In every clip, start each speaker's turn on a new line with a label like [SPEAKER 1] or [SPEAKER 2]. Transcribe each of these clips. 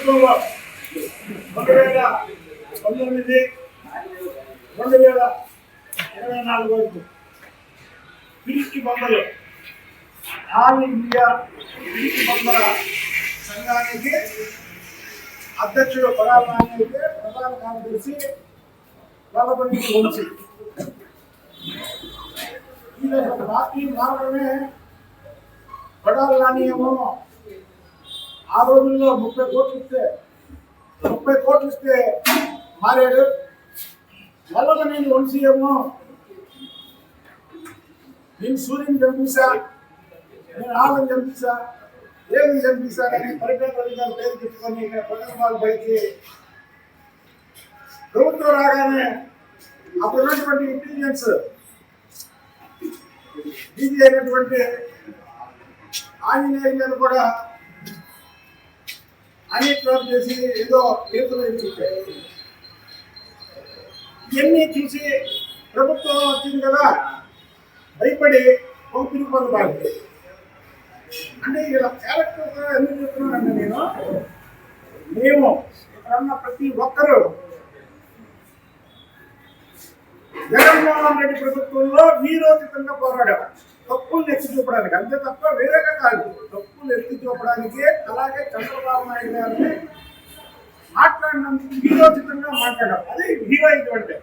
[SPEAKER 1] ప్రభుత్వంలో 2019, 2024 వరకు పిరికి బొమ్మలు ఆల్ ఇండియా పిరికి బొమ్మల సంఘానికి అధ్యక్షుడు పడాల నాని అయితే ప్రధాన కార్యదర్శి వల్లభనేని వంశీ. పార్టీ మారడమే పడాల నాని ఏమో ఆ రోజుల్లో 30 కోట్లు ఇస్తే మారాడు. వల్లభనేని వంశీ ఏమో నేను సూర్యుని చంపేశా, నేను ఆలను చంపేశా, ఏమి చంపేశా కానీ పరిపాలన అధికారులు పేరు పెట్టుకొని ఇక్కడ ప్రజలు బయటికి ప్రభుత్వం రాగానే అప్పుడున్నటువంటి ఇంటెలిజెన్స్ డీజీ అయినటువంటి ఆంజనేయుల మీద కూడా అనేక చేసి ఏదో కేసులు ఎదుర్కొంటాయి. ఇవన్నీ చూసి ప్రభుత్వం వచ్చింది కదా భయపడి పంపిణీ పొందబాలి. అంటే ఇలా క్యారెక్టర్ ఎందుకు చెప్తున్నానంటే మేము ఇక్కడ ఉన్న ప్రతి ఒక్కరూ జగన్మోహన్ రెడ్డి ప్రభుత్వంలో వీరోచితంగా పోరాడాం తప్పులు ఎత్తి చూపడానికి, అంతే తప్ప వేరేగా కాదు. తప్పులు ఎత్తి చూపడానికి అలాగే చంద్రబాబు నాయుడు గారిని మాట్లాడినందుకు వీరోచితంగా మాట్లాడాం. అది హీరోయిజం అంటే.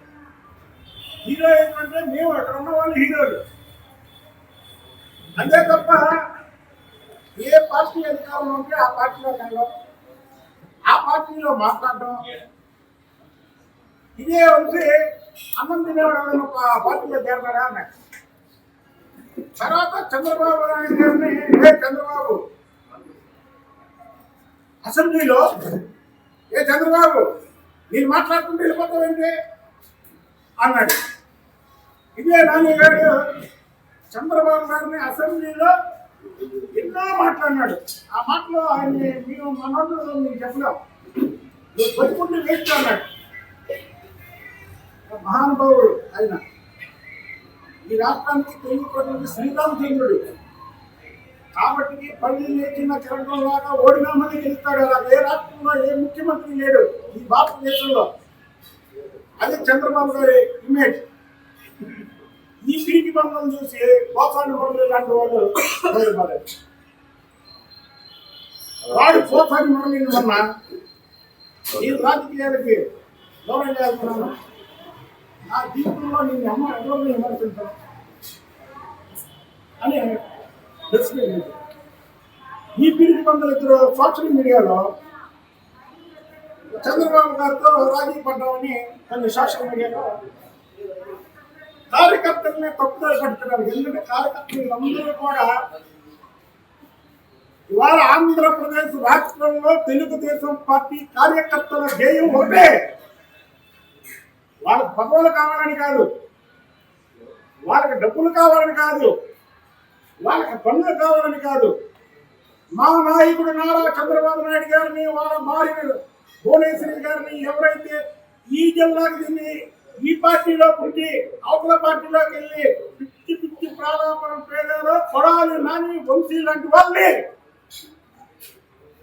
[SPEAKER 1] హీరోయిజం అంటే మేము అక్కడ ఉన్న వాళ్ళు హీరోలు, అంతే తప్ప ఏ పార్టీ అధికారంలో ఉంటే ఆ పార్టీలో వెళ్ళడం, ఆ పార్టీలో మాట్లాడడం. ఇదే వచ్చి అన్నం తినేవాడు పార్టీలో చేరతాడా అన్నాడు. తర్వాత చంద్రబాబు నాయుడు గారిని చంద్రబాబు అసెంబ్లీలో చంద్రబాబు నేను మాట్లాడుతుంటే వెళ్ళిపోతావేంటి అన్నాడు. ఇదే నాని గారు చంద్రబాబు గారిని అసెంబ్లీలో ఎన్నో మాట్లాడినాడు. ఆ మాటలో ఆయన్ని మేము మనోళ్ళు మీకు చెప్పలేం, నువ్వు బతుకుంటే వేస్ట్ అన్నాడు. మహానుభావుడు ఆయన. ఈ రాష్ట్రానికి తెలుగు ప్రజలకు శ్రీరామచంద్రుడు కాబట్టి పల్లి లేచిన కిరణం లాగా ఓడినామని గెలుస్తాడు. అలా ఏ రాష్ట్రంలో ఏ ముఖ్యమంత్రి లేడు ఈ భారతదేశంలో. అది చంద్రబాబు గారి ఇమేజ్. ఈ పీకి బంధం చూసి పోసాని మురళి లాంటి వాళ్ళు బయటపడారు. వాడు పోసాని మురళిని వల్ల ఈ రాజకీయాలకి దూరం చేస్తున్నాను. ఆ జీవితంలో నేను అమ్మ ఎవరిని విమర్శించాను అని తెలుసుకుంది. ఈ పీకి బంధువులు ఇద్దరు సోషల్ మీడియాలో చంద్రబాబు గారితో రాజీ పడ్డామని కొన్ని సోషల్ మీడియాలో కార్యకర్తలనే తప్పుదారి పడుతున్నారు. ఎందుకంటే కార్యకర్తలందరూ కూడా ఇవాళ ఆంధ్రప్రదేశ్ రాష్ట్రంలో తెలుగుదేశం పార్టీ కార్యకర్తల ధ్యేయం ఒకటే. వాళ్ళకి పదవులు కావాలని కాదు, వాళ్ళకి డబ్బులు కావాలని కాదు, వాళ్ళకి పనులు కావాలని కాదు. మా నాయకుడు నారా చంద్రబాబు నాయుడు గారిని, వాళ్ళ భార్య భువనేశ్వరి గారిని ఎవరైతే ఈ జిల్లాకి తిని ఈ పార్టీలో పుట్టి అవతల పార్టీలోకి వెళ్ళి పిచ్చి ప్రారంభం పేదారో కొడాలి నాని వంశీ లాంటి వాళ్ళని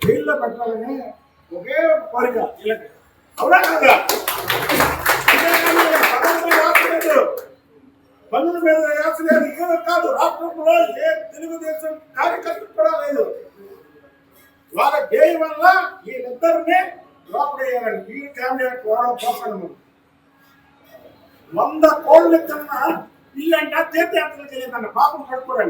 [SPEAKER 1] జైల్లో పెట్టాలని ఒకే కోరిక వీళ్ళకి. అవునా కదా? పనుల మీద యాస లేదు, ఏదో కాదు. రాష్ట్రంలో ఏ తెలుగుదేశం కార్యకర్త కూడా లేదు. వాళ్ళ ధ్యేయం వల్ల వీళ్ళిద్దరిని లోపడేయాలని ఈ క్యాండిడేట్ వాడడం పోతాను. 100 కోళ్ళ కన్నా ఇల్లంటే తీర్థయాత్రలకు వెళ్ళేదన్న పాపం పడుకోరండి.